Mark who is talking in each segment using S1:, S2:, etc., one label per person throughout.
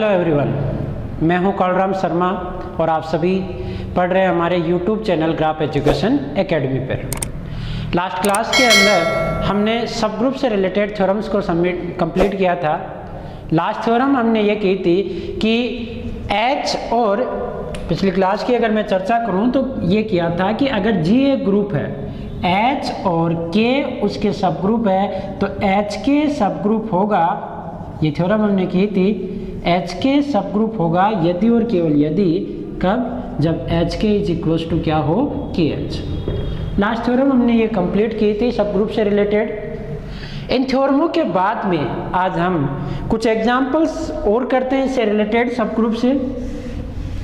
S1: Hello everyone, मैं हूं कालराम शर्मा और आप सभी पढ़ रहे हैं हमारे YouTube channel graph education academy पर। लास्ट क्लास के अंदर हमने सब ग्रुप से रिलेटेड थ्योरम्स को कंप्लीट किया था। लास्ट थ्योरम हमने ये की थी कि H और पिछली क्लास की अगर मैं चर्चा करूं तो ये किया था कि अगर G एक ग्रुप है, H और K उसके सब ग्रुप है, तो H के सब ग्रुप होगा, ये थ्योरम हमने की थी, H के सब ग्रुप होगा यदि और केवल यदि, कब? जब H के इज इक्वल्स टू क्या हो? KH। लास्ट थ्योरम हमने ये कंप्लीट की थी सब ग्रुप से रिलेटेड। इन थ्योरमों के बाद में आज हम कुछ एग्जांपल्स और करते हैं इससे रिलेटेड सब ग्रुप से।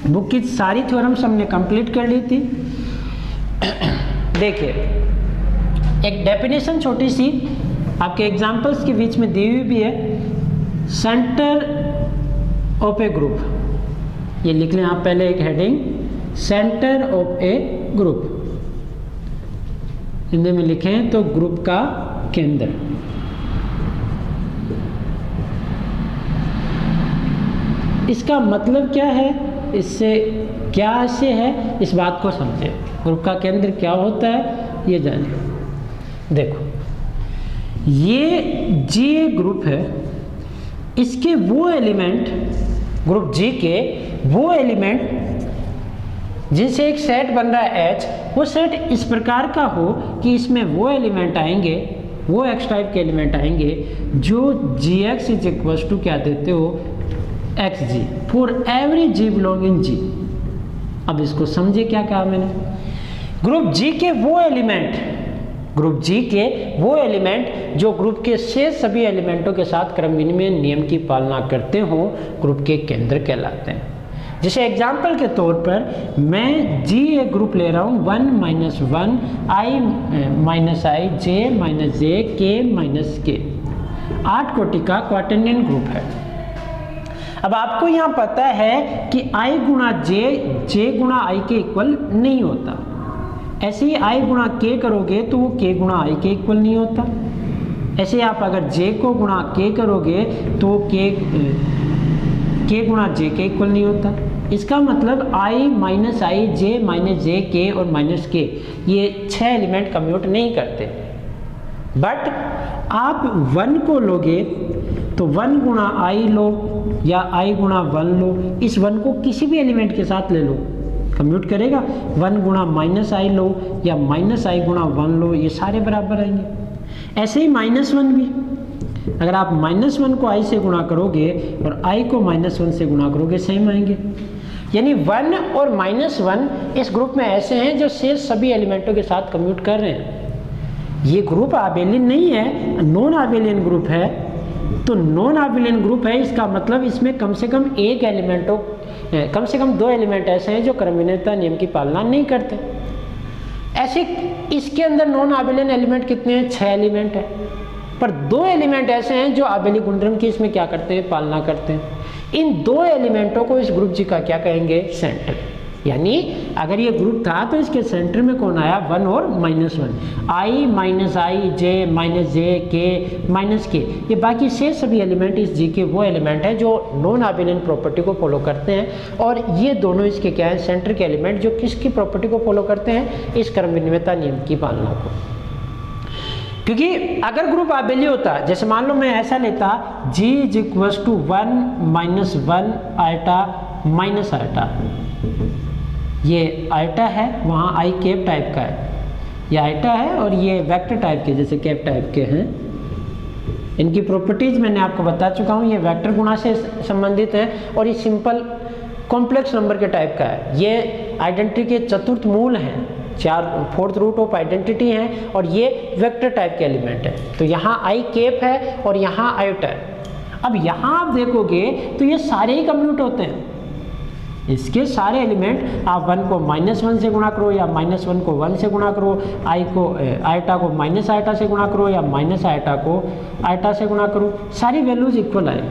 S1: बुक की सारी थ्योरम्स हमने कंप्लीट कर ली थी। देखिए, एक डेफिनेशन छोटी सी आपके एग्जांपल्स के बीच में दी हुई भी है। सेंटर ऑफ ए ग्रुप, ये लिख लें आप पहले एक heading, centre of A group. Hindi में लिखें तो ग्रुप का केंद्र। इसका मतलब क्या है, इससे क्या से है, इस बात को समझे। ग्रुप का केंद्र क्या होता है ये जानिए। देखो, ये जी ग्रुप है, इसके वो एलिमेंट, ग्रुप जी के वो एलिमेंट जिनसे एक सेट बन रहा है H, वो सेट इस प्रकार का हो कि इसमें वो एलिमेंट आएंगे, वो X टाइप के एलिमेंट आएंगे जो Gx इज इक्वल्स टू क्या देते हो? Xg for every G belong in G। अब इसको समझे क्या कहा मैंने? ग्रुप G के वो एलिमेंट, ग्रुप G के वो एलिमेंट जो ग्रुप के शेष सभी एलिमेंटों के साथ क्रम विनिमय नियम की पालना करते हो, ग्रुप के केंद्र कहलाते हैं। जैसे एग्जाम्पल के तौर पर मैं G एक ग्रुप ले रहा हूँ 1 - 1 I - J - J K - K, 8 कोटि का क्वार्टेनियन ग्रुप है। अब आपको यहाँ पता है कि I गुणा J गुणा I के इक्वल नहीं होता। ऐसे ही I गुणा K करोगे तो वो K गुणा I के इक्वल नहीं होता। ऐसे आप अगर J को गुणा K करोगे तो वो K गुणा J के इक्वल नहीं होता। इसका मतलब I - I J - J K और -K, ये 6 एलिमेंट कम्यूट नहीं करते। बट आप 1 को लोगे तो 1 गुणा I लो या I गुणा 1 लो, इस 1 को किसी भी एलिमेंट के साथ ले लो, कम्यूट करेगा। 1 गुणा -I लो या -I गुणा 1 लो, ये सारे बराबर आएंगे। ऐसे ही -1 भी, अगर आप -1 को I से गुणा करोगे और I को -1 से गुणा करोगे, सेम आएंगे। यानी 1 और -1 इस ग्रुप में ऐसे हैं जो शेष सभी एलिमेंटों के साथ कम्यूट कर रहे हैं। ये ग्रुप आबेलियन नहीं है, नॉन आबेलियन ग्रुप है। तो नॉन आबेलियन ग्रुप है, इसका मतलब इसमें कम से कम कम से कम 2 एलिमेंट ऐसे हैं जो क्रमविनिमयता नियम की पालना नहीं करते। ऐसे इसके अंदर नॉन आबेलियन एलिमेंट कितने हैं? 6 एलिमेंट है, पर 2 एलिमेंट ऐसे हैं जो आबेली गुणधर्म की इसमें क्या करते हैं? पालना करते हैं। इन 2 एलिमेंटों को इस ग्रुप जी का क्या कहेंगे? सेंटर। यानी अगर ये ग्रुप था तो इसके सेंटर में कौन आया? 1 और -1, I - J - J K - K। ये बाकी से सभी एलिमेंट इस जी के वो एलिमेंट हैं जो नॉन आबेलियन प्रॉपर्टी को फॉलो करते हैं, और ये दोनों इसके क्या है? सेंटर के एलिमेंट जो किसकी प्रॉपर्टी को फॉलो करते हैं? इस क्रम विनिमयता नियम की पालना को। क्योंकि अगर ग्रुप आबेली होता, जैसे मान लो मैं ऐसा लेता G is equals to 1 - 1 iota - iota, ये आयटा है, वहाँ I कैप टाइप का है, ये आयटा है, और ये वेक्टर टाइप के जैसे कैप टाइप के हैं। इनकी प्रॉपर्टीज मैंने आपको बता चुका हूँ, ये वेक्टर गुणा से संबंधित है और ये सिंपल कॉम्प्लेक्स नंबर के टाइप का है। ये आइडेंटिटी के चतुर्थ मूल हैं, 4th रूट ऑफ आइडेंटिटी हैं, और ये वेक्टर टाइप के एलिमेंट है। तो यहाँ I कैप है और यहाँ आयटा है। अब यहाँ आप देखोगे तो ये सारे ही कम्यूट होते हैं, इसके सारे एलिमेंट। आप 1 को -1 से गुणा करो या -1 को 1 से गुणा करो, आयटा को माइनस आयटा से गुणा करो या माइनस आयटा को आयटा से गुणा करो, सारी वैल्यूज इक्वल आए।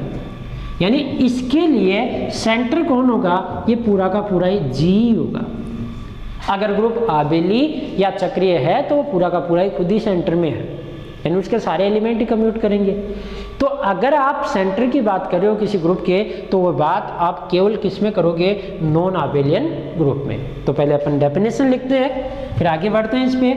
S1: यानी इसके लिए सेंटर कौन होगा? ये पूरा का पूरा ही G होगा। अगर ग्रुप आबेली या चक्रीय है तो पूरा का पूरा ही खुद ही सेंटर में है। यानी उसके सारे एलिमेंट ही कम्यूट करेंगे। तो अगर आप सेंटर की बात कर रहे हो किसी ग्रुप के, तो वो बात आप केवल किस में करोगे, नॉन आबेलियन ग्रुप में। तो पहले अपन डेफिनेशन लिखते हैं, फिर आगे बढ़ते हैं इस पे।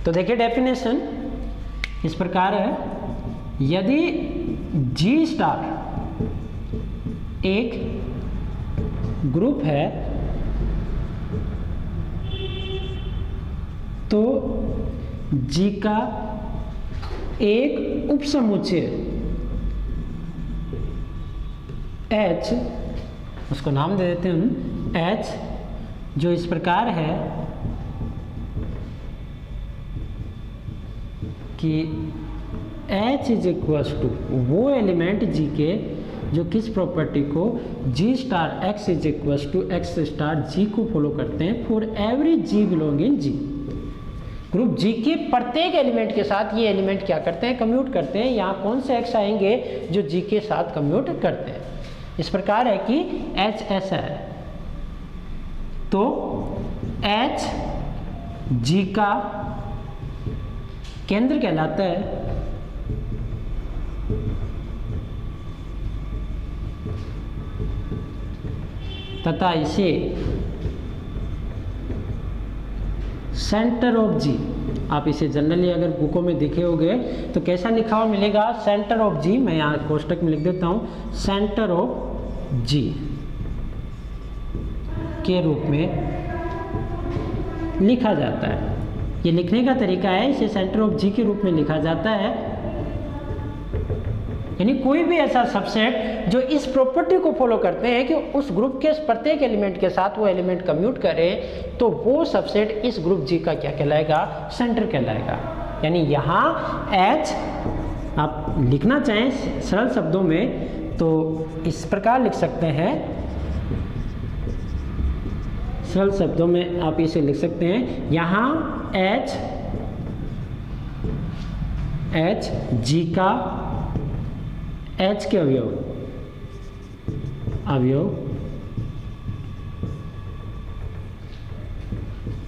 S1: तो देखिए डेफिनेशन इस प्रकार है, यदि G स्टार एक ग्रुप है तो G का एक उपसमुच्चय H, उसको नाम दे देते हैं हम H, जो इस प्रकार है कि H इज इक्वल्स टू वो एलिमेंट G के जो किस प्रॉपर्टी को G star X is equals to X star G को फॉलो करते हैं for every G belong in G। Group G के प्रत्येक एलिमेंट के साथ ये एलिमेंट क्या करते हैं, कम्यूट करते हैं। यहाँ कौन से X आएंगे जो G के साथ कम्यूट करते हैं। इस प्रकार है कि H ऐसा है, तो H G का केंद्र कहलाता है, तथा इसे सेंटर ऑफ G, आप इसे जनरली अगर बुकों में देखे होंगे तो कैसा लिखा हुआ मिलेगा, सेंटर ऑफ G। मैं यहाँ कोष्टक में लिख देता हूँ, सेंटर ऑफ G के रूप में लिखा जाता है। ये लिखने का तरीका है, इसे सेंटर ऑफ G के रूप में लिखा जाता है। यानी कोई भी ऐसा सबसेट जो इस प्रॉपर्टी को फॉलो करते हैं कि उस ग्रुप के प्रत्येक एलिमेंट के साथ वो एलिमेंट कम्यूट करें, तो वो सबसेट इस ग्रुप G का क्या कहलाएगा, सेंटर कहलाएगा। यानी यहाँ H आप लिखना चाहें सरल शब्दों में तो इस प्रकार लिख सकते हैं, सरल शब्दों में आप इसे लिख सकते हैं, यहाँ H G का H के अवयव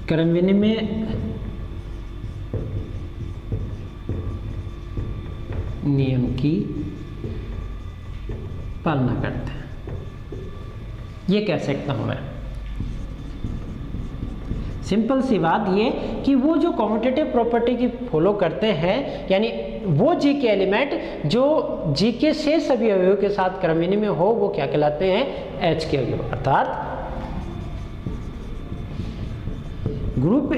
S1: क्रम विनिमय नियम की पालना करते हैं। ये कह सकता हूं मैं, सिंपल सी बात ये कि वो जो कॉम्यूटेटिव प्रॉपर्टी की फॉलो करते हैं, यानी वो G के एलिमेंट जो G के शेष सभी अवयवों के साथ क्रम विनिमय हो, वो क्या कहलाते हैं, H के अवयव। अर्थात ग्रुप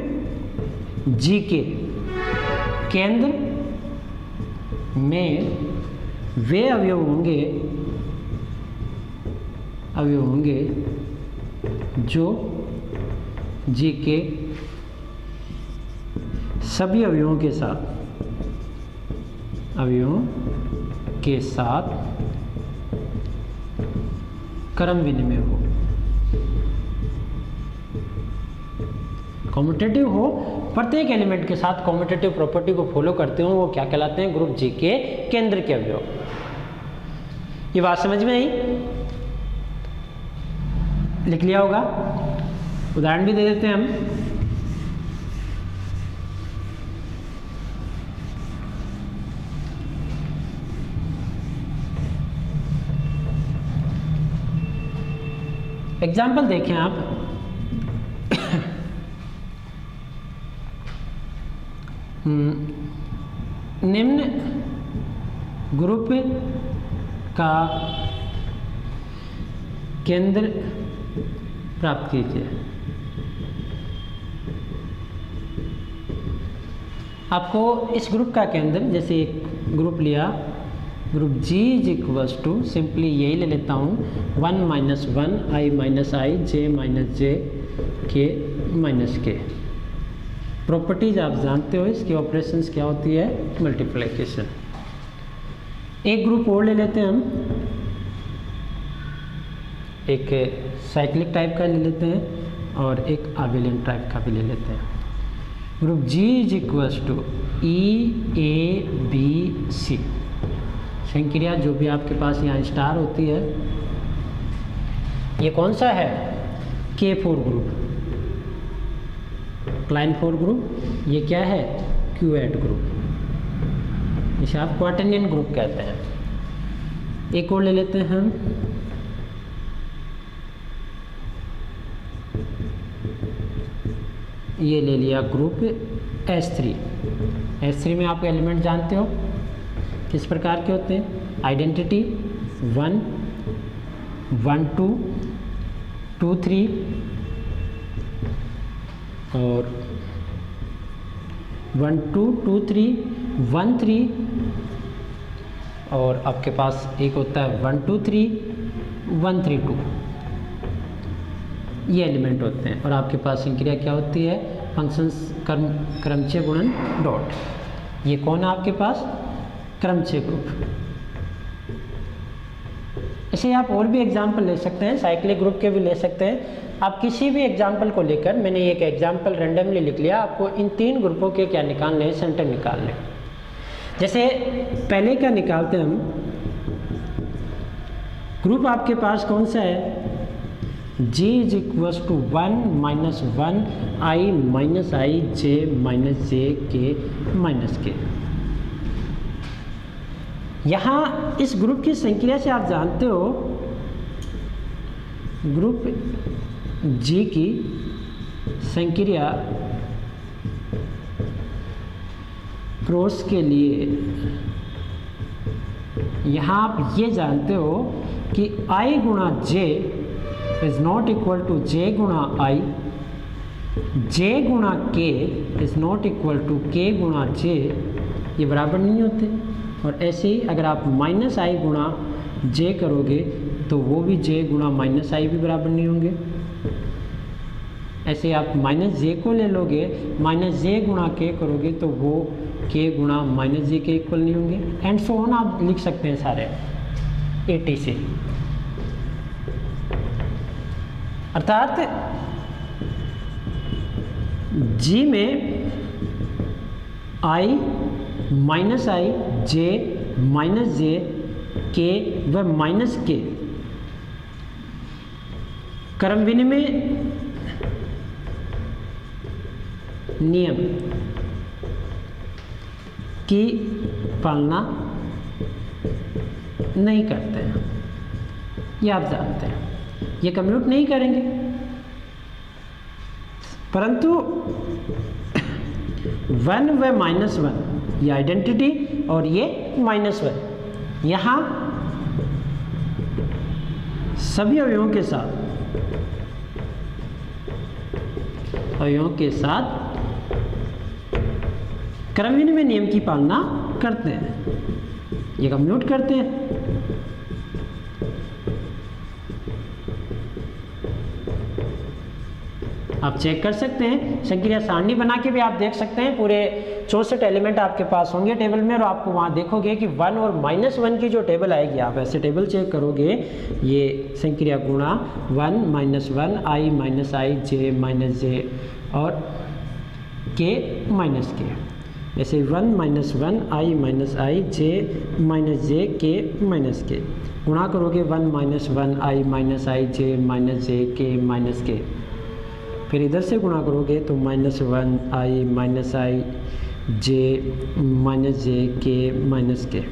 S1: G के केंद्र में वे अवयव होंगे जो G के सभी अवयवों के साथ क्रम विनिमय हो, कॉम्यूटेटिव हो, प्रत्येक एलिमेंट के साथ कॉम्यूटेटिव प्रॉपर्टी को फॉलो करते हो, वो क्या कहलाते हैं, ग्रुप G के केंद्र के अवयव। ये बात समझ में आई? लिख लिया होगा। उदाहरण भी दे देते हैं हम। एग्जाम्पल देखें आप, निम्न ग्रुप का केंद्र प्राप्त कीजिए। आपको इस ग्रुप का केंद्र, जैसे एक ग्रुप लिया, group G is equals to, simply यही ले लेता हूँ, 1 - 1 I - I j - k - k। Properties आप जानते हो, इसकी ऑपरेशंस क्या होती है, मल्टीप्लिकेशन। एक ग्रुप और ले लेते हैं हम, एक साइक्लिक टाइप का ले लेते हैं और एक आबेलियन टाइप का भी ले लेते हैं। Group G is equals to E A B C, संक्रिया जो भी आपके पास यहाँ स्टार होती है, ये कौन सा है? K4 group, क्लाइनफोर group. ये क्या है? Q8 ग्रुप, इसे आप क्वाटर्नियन ग्रुप कहते हैं। एक और ले लेते हैं हम, ये ले लिया ग्रुप S3। S3 में आप एलिमेंट जानते हो किस प्रकार के होते हैं? आइडेंटिटी 1, 1 2, 2 3 और 1 2 2 3 1 3 और आपके पास एक होता है 1 2 3 1 3 2। ये एलिमेंट होते हैं। और आपके पास संक्रिया क्या होती है? फंक्शंस क्रमचय गुणन डॉट। ये कौन है आपके पास? क्रमचय ग्रुप। ऐसे आप और भी एग्जाम्पल ले सकते हैं, साइक्लिक ग्रुप के भी ले सकते हैं। आप किसी भी एग्जाम्पल को लेकर, मैंने एक एग्जाम्पल रेंडमली लिख लिया, आपको इन 3 ग्रुपों के क्या निकालने हैं? सेंटर निकालने। जैसे पहले का निकालते हैं हम, ग्रुप आपके पास कौन सा है? G = 1 - 1 I - I J - J K - K। यहाँ इस ग्रुप की संक्रिया से आप जानते हो, ग्रुप G की संक्रिया क्रॉस के लिए यहाँ आप ये जानते हो कि I गुणा J is not equal to J गुणा I, J गुणा K is not equal to K गुणा J, ये बराबर नहीं होते। और ऐसे ही अगर आप -I गुणा J करोगे तो वो भी J गुणा -I भी बराबर नहीं होंगे। ऐसे आप -J को ले लोगे, -J गुणा K करोगे तो वो K गुणा -J के इक्वल नहीं होंगे। एंड सो ऑन आप लिख सकते हैं सारे ATC। अर्थात G में I -I J -J K व -K क्रम विनिमय नियम की पालना नहीं करते हैं, ये आप जानते हैं। ये कम्यूट नहीं करेंगे, परंतु 1 व -1 ये आइडेंटिटी और ये -1 यहाँ सभी अवयवों के साथ क्रम विनिमय नियम की पालना करते हैं, ये कम्यूट करते हैं। आप चेक कर सकते हैं, संक्रिया सारणी बना के भी आप देख सकते हैं। पूरे 64 एलिमेंट आपके पास होंगे टेबल में, और आपको वहाँ देखोगे कि 1 और -1 की जो टेबल आएगी, आप ऐसे टेबल चेक करोगे, ये संक्रिया गुणा 1 - 1 I - I J - J और K - K। ऐसे 1 - 1 I - I J - J K - K गुणा करोगे 1 - 1 I - I J - J K - K। फिर इधर से गुणा करोगे तो -1 I - I J - J K - K।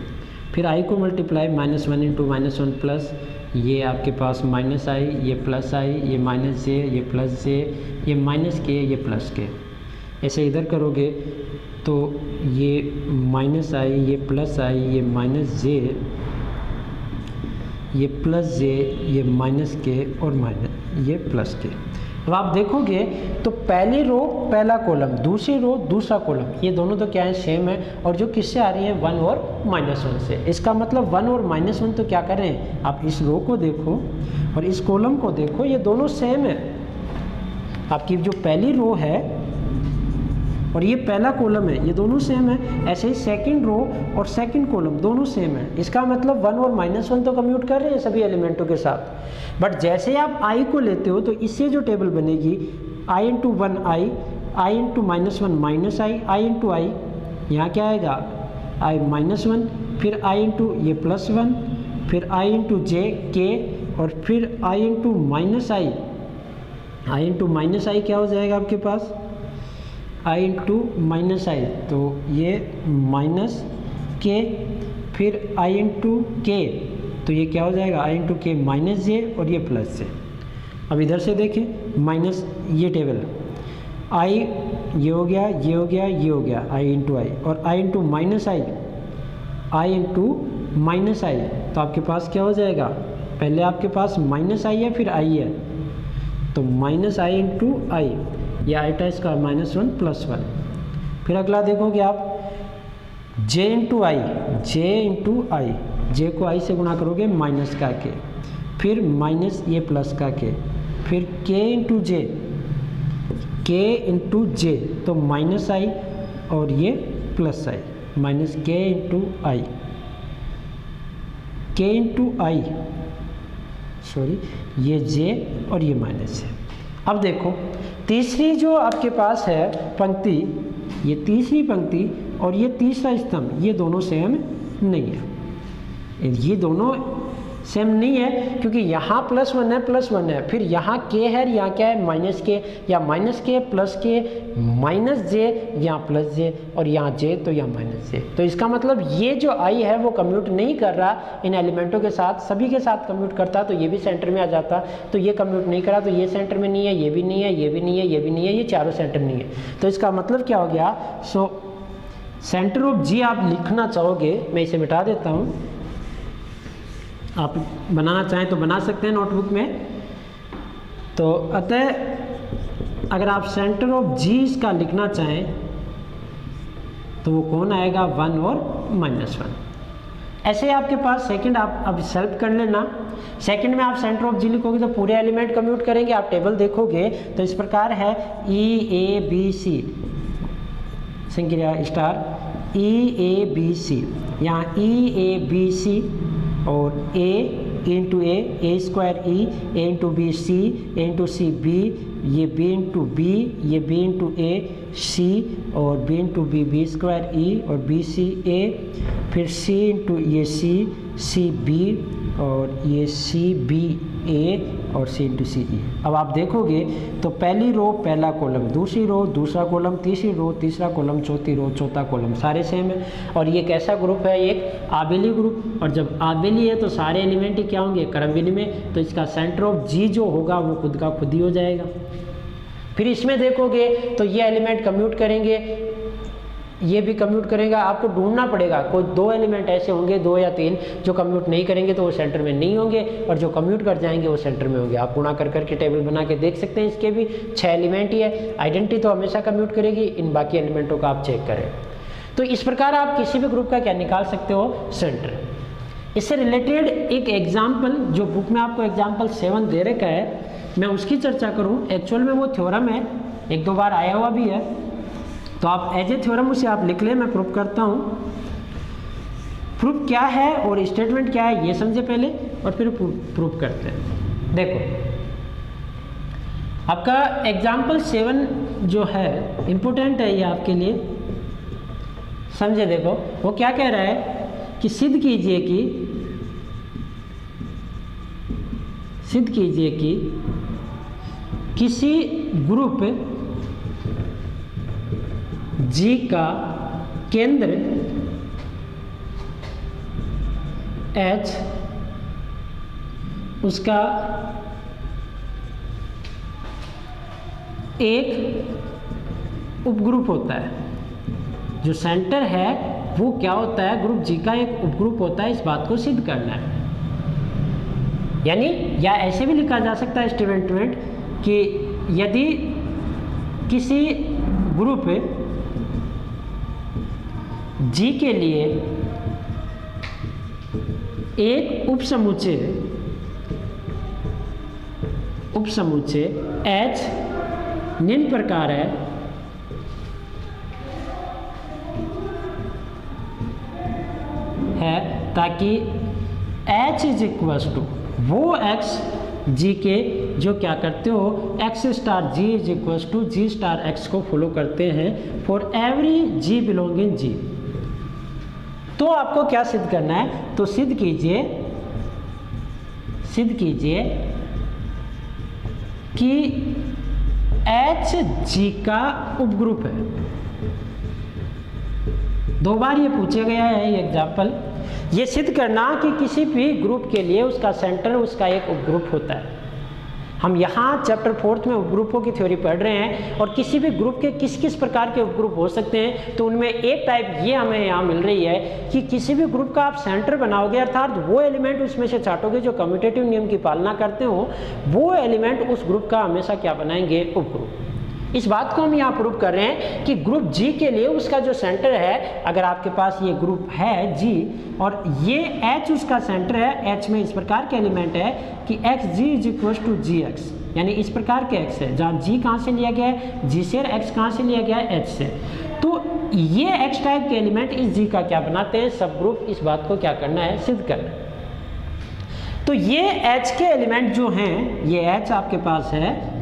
S1: फिर I को मल्टीप्लाई -1 × -1 प्लस, ये आपके पास -I, ये +I, ये -J, ये +J, ये -K, ये +K। ऐसे इधर करोगे तो ये -I, ये +I, ये -J, ये +J, ये -K और ये +K। अब आप देखोगे तो पहली रो पहला कॉलम, दूसरी रो दूसरा कॉलम, ये दोनों तो क्या है? सेम है। और जो किससे आ रही है? 1 और -1 से। इसका मतलब 1 और -1 तो क्या कर रहे हैं? आप इस रो को देखो और इस कॉलम को देखो, ये दोनों सेम है। आपकी जो पहली रो है और ये पहला कॉलम है, ये दोनों सेम है। ऐसे ही सेकंड रो और सेकंड कॉलम दोनों सेम है। इसका मतलब 1 और -1 तो कम्यूट कर रहे हैं सभी एलिमेंटों के साथ। बट जैसे आप I को लेते हो तो इससे जो टेबल बनेगी, I × 1 I, I × -1 -I, I × I, यहाँ क्या आएगा? I - 1 फिर आई इंटू ये +1, फिर आई इंटू जे के, और फिर आई इंटू माइनस आई। आई इंटू माइनस आई क्या हो जाएगा आपके पास, आई इंटू माइनस आई, तो ये माइनस के, फिर आई इंटू के, तो ये क्या हो जाएगा, आई इंटू के माइनस जे, और ये प्लस जे। अब इधर से देखें माइनस, ये टेबल आई, ये हो गया, ये हो गया, ये हो गया, आई इंटू आई, और आई इंटू माइनस आई, आई इंटू माइनस आई, तो आपके पास क्या हो जाएगा, पहले आपके पास माइनस आई है, फिर आई है, तो माइनस आई इंटू आई, या आई टाइस का -1 +1। फिर अगला देखोगे आप j इंटू आई, जे इंटू आई, जे को आई से गुणा करोगे माइनस का के, फिर माइनस ये प्लस का के, फिर k इंटू जे, के इंटू जे, तो माइनस आई और ये प्लस आई, माइनस के इंटू आई, के इंटू आई, सॉरी ये जे और ये माइनस है। अब देखो तीसरी जो आपके पास है पंक्ति, ये तीसरी पंक्ति और ये तीसरा स्तंभ, ये दोनों सेम नहीं है, ये दोनों सेम नहीं है, क्योंकि यहाँ +1 है, +1 है, फिर यहाँ के है, यहाँ क्या है माइनस के, या माइनस के प्लस के, माइनस जे, यहाँ प्लस जे, और यहाँ जे, तो यहाँ माइनस जे। तो इसका मतलब ये जो आई है वो कम्यूट नहीं कर रहा इन एलिमेंटों के साथ, सभी के साथ कम्यूट करता तो ये भी सेंटर में आ जाता, तो ये कम्यूट नहीं करा, तो ये सेंटर में नहीं है, ये भी नहीं है, ये भी नहीं है, ये भी नहीं है, ये चारों सेंटर नहीं है। तो इसका मतलब क्या हो गया, सो सेंटर ऑफ जी आप लिखना चाहोगे, मैं इसे मिटा देता हूँ, आप बनाना चाहें तो बना सकते हैं नोटबुक में। तो अतः अगर आप सेंटर ऑफ जी इसका लिखना चाहें तो वो कौन आएगा, 1 और -1। ऐसे आपके पास सेकंड आप अब सॉल्व कर लेना। सेकंड में आप सेंटर ऑफ जी लिखोगे तो पूरे एलिमेंट कम्यूट करेंगे। आप टेबल देखोगे तो इस प्रकार है EABC संक्रिया स्टार EABC, यहाँ EABC और A into A square E, A into B C, A into C B, ये B इंटू B, ये B इंटू A C, और B into B B square E, और B C A, फिर C into ये C B, और ये C B A, और C into C E। अब आप देखोगे तो पहली रो पहला कॉलम, दूसरी रो दूसरा कॉलम, तीसरी रो तीसरा कॉलम, चौथी रो चौथा कॉलम, सारे सेम है। और ये कैसा ग्रुप है, एक आबेली ग्रुप, और जब आबेली है तो सारे एलिमेंट ही क्या होंगे, क्रमविधि में, तो इसका सेंटर ऑफ जी जो होगा वो खुद का खुद ही हो जाएगा। फिर इसमें देखोगे तो ये एलिमेंट कम्यूट करेंगे, ये भी कम्यूट करेगा, आपको ढूंढना पड़ेगा, कोई 2 एलिमेंट ऐसे होंगे, 2 या 3 जो कम्यूट नहीं करेंगे तो वो सेंटर में नहीं होंगे, और जो कम्यूट कर जाएंगे वो सेंटर में होंगे। आप गुणा कर करके टेबल बना के देख सकते हैं, इसके भी 6 एलिमेंट ही है। आइडेंटिटी तो हमेशा कम्यूट करेगी, इन बाकी एलिमेंटों का आप चेक करें। तो इस प्रकार आप किसी भी ग्रुप का क्या निकाल सकते हो, सेंटर। इससे रिलेटेड एक एग्जाम्पल जो बुक में आपको एग्जाम्पल 7 दे रखा है, मैं उसकी चर्चा करूँ। एक्चुअल में वो थ्योरम है, 1-2 बार आया हुआ भी है, तो आप एज ए थ्योरम उसे आप लिख लें, मैं प्रूफ करता हूँ। प्रूफ क्या है और स्टेटमेंट क्या है ये समझे पहले, और फिर प्रूफ करते हैं। देखो आपका एग्जाम्पल 7 जो है इम्पोर्टेंट है, ये आपके लिए समझे। देखो वो क्या कह रहा है कि सिद्ध कीजिए कि किसी ग्रुप G का केंद्र H उसका एक उपग्रुप होता है। जो सेंटर है वो क्या होता है, ग्रुप G का एक उपग्रुप होता है। इस बात को सिद्ध करना है, यानी या ऐसे भी लिखा जा सकता है स्टेटमेंट कि यदि किसी ग्रुप G के लिए एक उपसमुच्चय H निम्न प्रकार है ताकि H इज इक्वल टू वो X G के जो क्या करते हो, X star G is equal to G star X को फॉलो करते हैं for every G belonging G। तो आपको क्या सिद्ध करना है, तो सिद्ध कीजिए कि Hg का उपग्रुप है। 2 बार ये पूछा गया है ये एग्जाम्पल। ये सिद्ध करना कि किसी भी ग्रुप के लिए उसका सेंटर उसका एक उपग्रुप होता है। हम यहाँ चैप्टर 4 में उपग्रुपों की थ्योरी पढ़ रहे हैं और किसी भी ग्रुप के किस किस प्रकार के उपग्रुप हो सकते हैं, तो उनमें एक टाइप ये हमें यहाँ मिल रही है कि किसी भी ग्रुप का आप सेंटर बनाओगे, अर्थात वो एलिमेंट उसमें से छाटोगे जो कम्यूटेटिव नियम की पालना करते हो, वो एलिमेंट उस ग्रुप का हमेशा क्या बनाएंगे, उपग्रुप। इस बात को हम यहाँ प्रूव कर रहे हैं कि ग्रुप G के लिए उसका जो सेंटर है, अगर आपके पास ये ग्रुप है G और ये H उसका सेंटर है, H में इस प्रकार के एलिमेंट है कि xg = gx, यानी इस प्रकार के x है, जहाँ G कहाँ से लिया गया है, G से, x कहाँ से लिया गया है, H से। तो ये x टाइप के एलिमेंट इस G का क्या बनाते हैं, सब ग्रुप। इस बात को क्या करना है, सिद्ध करना है। तो ये H के एलिमेंट जो हैं, ये H आपके पास है,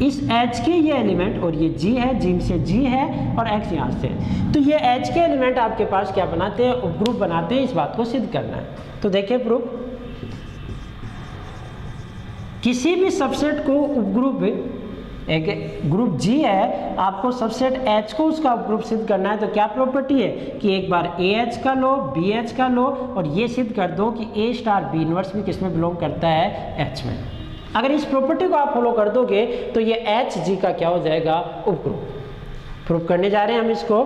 S1: इस H के ये एलिमेंट, और ये G है, G से G है और X यहाँ से, तो ये H के एलिमेंट आपके पास क्या बनाते हैं, उपग्रुप बनाते हैं। इस बात को सिद्ध करना है। तो देखिए प्रूफ, किसी भी सबसेट को उपग्रुप, एक ग्रुप G है, आपको सबसेट H को उसका उपग्रुप सिद्ध करना है। तो क्या प्रॉपर्टी है कि एक बार AH का लो, BH का लो और ये सिद्ध कर दो कि A* B इनवर्स भी किस में बिलोंग करता है, H में। अगर इस प्रॉपर्टी को आप फॉलो कर दोगे तो ये Hg का क्या हो जाएगा, उपग्रुप। प्रूफ करने जा रहे हैं हम इसको।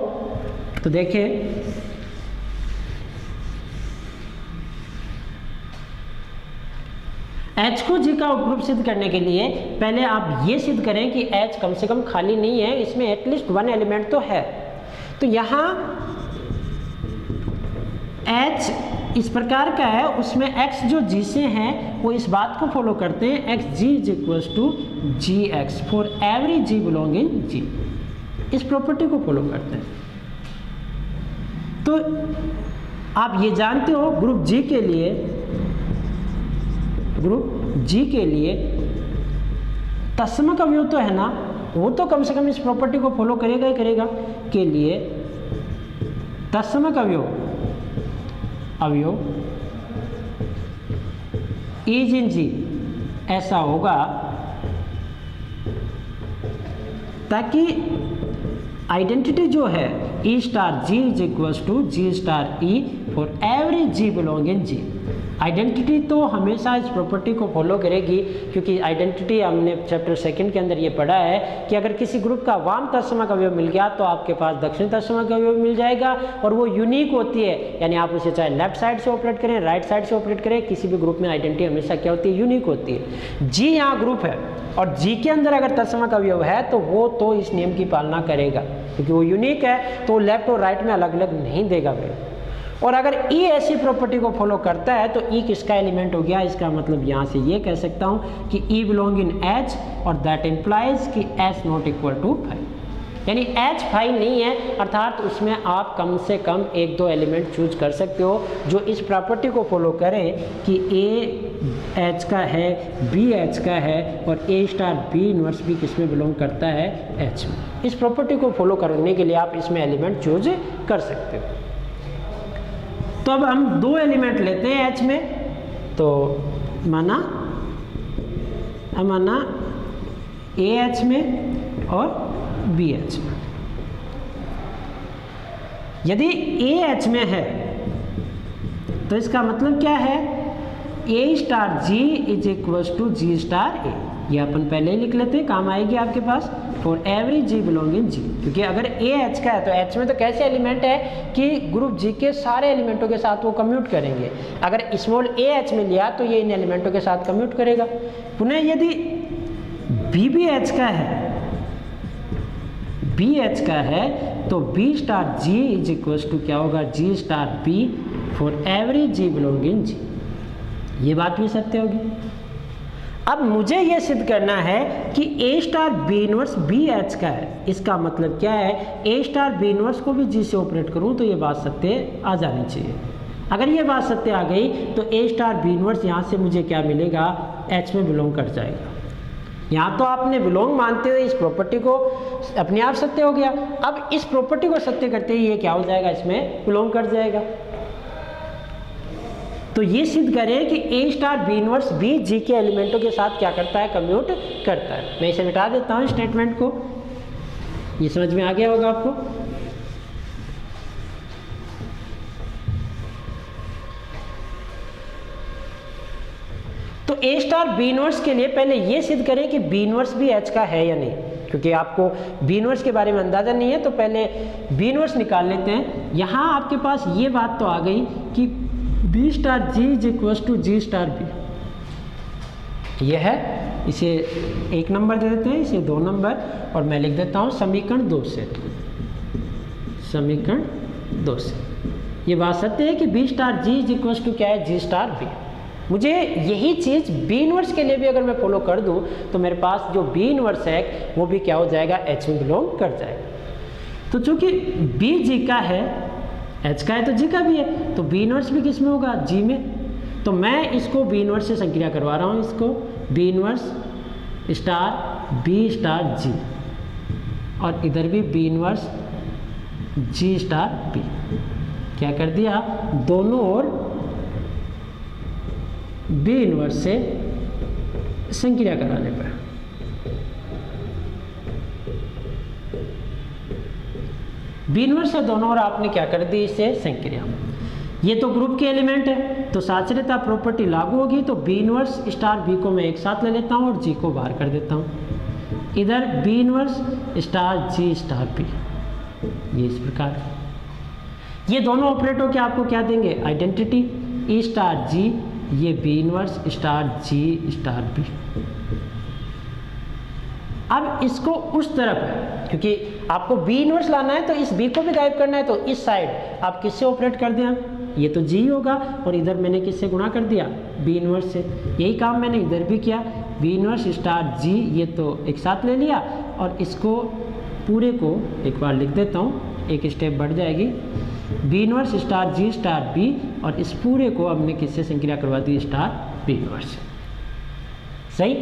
S1: तो देखिए, H को G का उपग्रुप सिद्ध करने के लिए पहले आप ये सिद्ध करें कि H कम से कम खाली नहीं है, इसमें एटलीस्ट 1 एलिमेंट तो है। तो यहाँ H इस प्रकार का है, उसमें x जो G से हैं वो इस बात को फॉलो करते हैं, xg = gx for every G belong in G, इस प्रॉपर्टी को फॉलो करते हैं। तो आप ये जानते हो ग्रुप G के लिए तत्समक अवयव तो है ना, वो तो कम से कम इस प्रॉपर्टी को फॉलो करेगा ही करेगा। के लिए तत्समक अवयव इज इन G ऐसा होगा ताकि आइडेंटिटी जो है E* G = G* E for every G belong in G। Identity तो हमेशा इस प्रॉपर्टी को फॉलो करेगी, क्योंकि आइडेंटिटी हमने चैप्टर 2 के अंदर ये पढ़ा है कि अगर किसी ग्रुप का वाम तत्समक अवयव मिल गया तो आपके पास दक्षिण तत्समक अवयव मिल जाएगा और वो यूनिक होती है, यानी आप उसे चाहे लेफ्ट साइड से ऑपरेट करें, राइट साइड से ऑपरेट करें, किसी भी ग्रुप में आइडेंटिटी हमेशा क्या होती है, यूनिक होती है। G यहाँ ग्रुप है और G के अंदर अगर तत्समक अवयव है तो वो तो इस नियम की पालना करेगा, क्योंकि वो यूनिक है, तो लेफ्ट और राइट में अलग अलग नहीं देगा वे। और अगर E ऐसी प्रॉपर्टी को फॉलो करता है तो E किसका एलिमेंट हो गया, इसका मतलब यहाँ से ये कह सकता हूँ कि E बिलोंग इन H और दैट इम्प्लाइज कि H ≠ = 5, यानी H 5 नहीं है, अर्थात उसमें आप कम से कम 1-2 एलिमेंट चूज कर सकते हो जो इस प्रॉपर्टी को फॉलो करें कि A H का है, B H का है और A* B इनवर्स भी किस में बिलोंग करता है, H में। इस प्रॉपर्टी को फॉलो करने के लिए आप इसमें एलिमेंट चूज कर सकते हो। तो अब हम 2 एलिमेंट लेते हैं H में, तो माना AH में और BH में। यदि AH में है तो इसका मतलब क्या है, A* G = G*A। ये अपन पहले ही लिख लेते हैं, काम आएगी आपके पास, for every G belong in G। क्योंकि अगर AH का है तो H में तो कैसे एलिमेंट है कि ग्रुप G के सारे एलिमेंटों के साथ वो कम्यूट करेंगे। अगर स्मॉल AH में लिया तो ये इन एलिमेंटों के साथ कम्यूट करेगा। पुनः यदि BH का है तो B* G = क्या होगा, G* B for every G belong in G। ये बात भी सत्य होगी। अब मुझे ये सिद्ध करना है कि A* B इनवर्स BH का है। इसका मतलब क्या है, A* B इनवर्स को भी G से ऑपरेट करूं तो ये बात सत्य आ जानी चाहिए। अगर ये बात सत्य आ गई तो A* B इनवर्स यहाँ से मुझे क्या मिलेगा, H में बिलोंग कर जाएगा। यहाँ तो आपने बिलोंग मानते हुए इस प्रॉपर्टी को अपने आप सत्य हो गया। अब इस प्रॉपर्टी को सत्य करते ही ये क्या हो जाएगा, इसमें बिलोंग कर जाएगा। तो ये सिद्ध करें कि ए स्टार बी इनवर्स भी जी के एलिमेंटों के साथ क्या करता है, कम्यूट करता है। मैं इसे मिटा देता हूँ स्टेटमेंट को, ये समझ में आ गया होगा आपको। तो ए स्टार बी इनवर्स के लिए पहले ये सिद्ध करें कि बी इनवर्स भी एच का है या नहीं, क्योंकि आपको बी इनवर्स के बारे में अंदाजा नहीं है, तो पहले बी इनवर्स निकाल लेते हैं। यहाँ आपके पास ये बात तो आ गई कि B star G is equal to G star B, यह है। इसे 1 नंबर दे देते हैं, इसे 2 नंबर, और मैं लिख देता हूँ समीकरण 2 से, समीकरण 2 से ये बात सत्य है कि B star G is equal to क्या है, जी स्टार बी। मुझे यही चीज़ बी इनवर्स के लिए भी अगर मैं फॉलो कर दूं तो मेरे पास जो बी इनवर्स है वो भी क्या हो जाएगा, एच में बिलोंग कर जाएगा। तो चूंकि बी जी का है, एच का है तो जी का भी है, तो बी इनवर्स भी किस में होगा, जी में। तो मैं इसको बी इनवर्स से संक्रिया करवा रहा हूँ, इसको B inverse star B star G, और इधर भी B inverse G star B. क्या कर दिया, दोनों ओर बी इनवर्स से संक्रिया कराने पर बी इनवर्स से दोनों ओर आपने क्या कर दी, इसे संक्रिया। ये तो ग्रुप के एलिमेंट है, तो साचर्यता प्रॉपर्टी लागू होगी, तो बी इनवर्स स्टार बी को मैं एक साथ ले लेता हूँ और जी को बाहर कर देता हूँ। इधर बी इनवर्स स्टार जी स्टार बी, ये इस प्रकार। ये दोनों ऑपरेटर के आपको क्या देंगे, आइडेंटिटी, ई स्टार जी, ये बी इनवर्स स्टार जी स्टार बी। अब इसको उस तरफ है, क्योंकि आपको बी इनवर्स लाना है तो इस बी को भी गायब करना है, तो इस साइड आप किससे ऑपरेट कर दें, ये तो जी होगा, और इधर मैंने किससे गुणा कर दिया, बी इनवर्स से। यही काम मैंने इधर भी किया, बी इनवर्स स्टार जी, ये तो एक साथ ले लिया, और इसको पूरे को एक बार लिख देता हूँ, एक स्टेप बढ़ जाएगी, बी इनवर्स स्टार जी स्टार बी, और इस पूरे को हमने किससे संक्रिया करवा दी, स्टार बी इनवर्स। सही,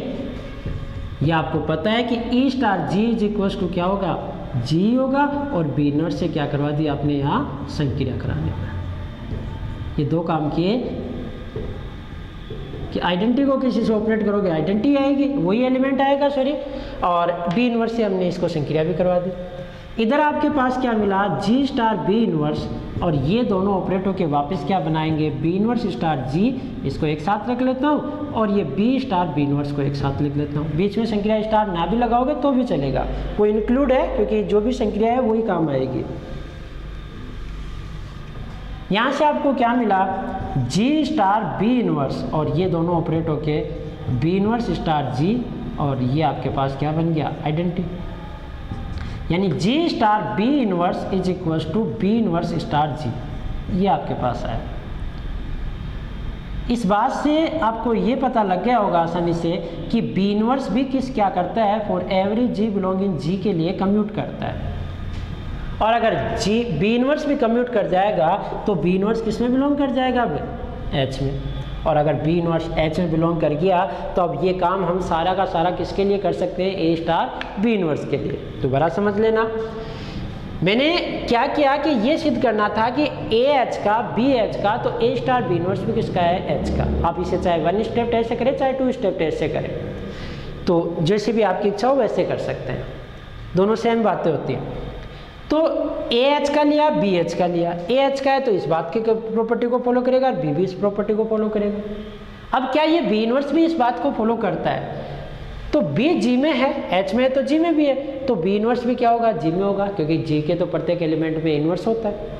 S1: ये आपको पता है कि E star G is equal to क्या होगा, जी होगा, और बी इनवर्स से क्या करवा दी आपने, यहाँ संक्रिया कराने पर। ये दो काम किए कि आइडेंटिटी को किसी से ऑपरेट करोगे, आइडेंटिटी आएगी, वही एलिमेंट आएगा, सॉरी, और बी इनवर्स से हमने इसको संक्रिया भी करवा दी। इधर आपके पास क्या मिला, जी स्टार बी इनवर्स, और ये दोनों ऑपरेटर के वापस क्या बनाएंगे, बी इनवर्स स्टार जी, इसको एक साथ रख लेता हूँ, और ये बी स्टार बी इनवर्स को एक साथ लिख लेता हूँ। बीच में संक्रिया स्टार ना भी लगाओगे तो भी चलेगा, वो इंक्लूड है, क्योंकि जो भी संक्रिया है वही काम आएगी। यहाँ से आपको क्या मिला, जी स्टार बी इनवर्स, और ये दोनों ऑपरेटर के बी इनवर्स स्टार जी, और ये आपके पास क्या बन गया, आइडेंटिटी, यानी G star B inverse is equal to B inverse star G, ये आपके पास आया। इस बात से आपको ये पता लग गया होगा आसानी से कि बी इनवर्स भी क्या करता है, फॉर एवरी जी बिलोंगिंग जी के लिए कम्यूट करता है। और अगर जी बी इनवर्स भी कम्यूट कर जाएगा तो बी इनवर्स किस में बिलोंग कर जाएगा, अब एच में, और अगर बी इनवर्स एच में बिलोंग कर गया तो अब ये काम हम सारा का सारा किसके लिए कर सकते हैं, ए स्टार बी इनवर्स के लिए। दोबारा समझ लेना, मैंने क्या किया कि ये सिद्ध करना था कि ए एच का बी एच का, तो ए स्टार बी इनवर्स भी किसका है, एच का। आप इसे चाहे 1 स्टेप टेस्ट से करें, चाहे 2 स्टेप टेस्ट से करें, तो जैसे भी आपकी इच्छा हो वैसे कर सकते हैं, दोनों सेम बातें होती हैं। तो ए एच का लिया, बी एच का लिया, ए एच का है तो इस बात की प्रॉपर्टी को फॉलो करेगा, बी भी इस प्रॉपर्टी को फॉलो करेगा। अब क्या ये बी इनवर्स भी इस बात को फॉलो करता है, तो बी जी में है, एच में है तो जी में भी है, तो बी इनवर्स भी क्या होगा, जी में होगा, क्योंकि जी के तो प्रत्येक एलिमेंट में इनवर्स होता है।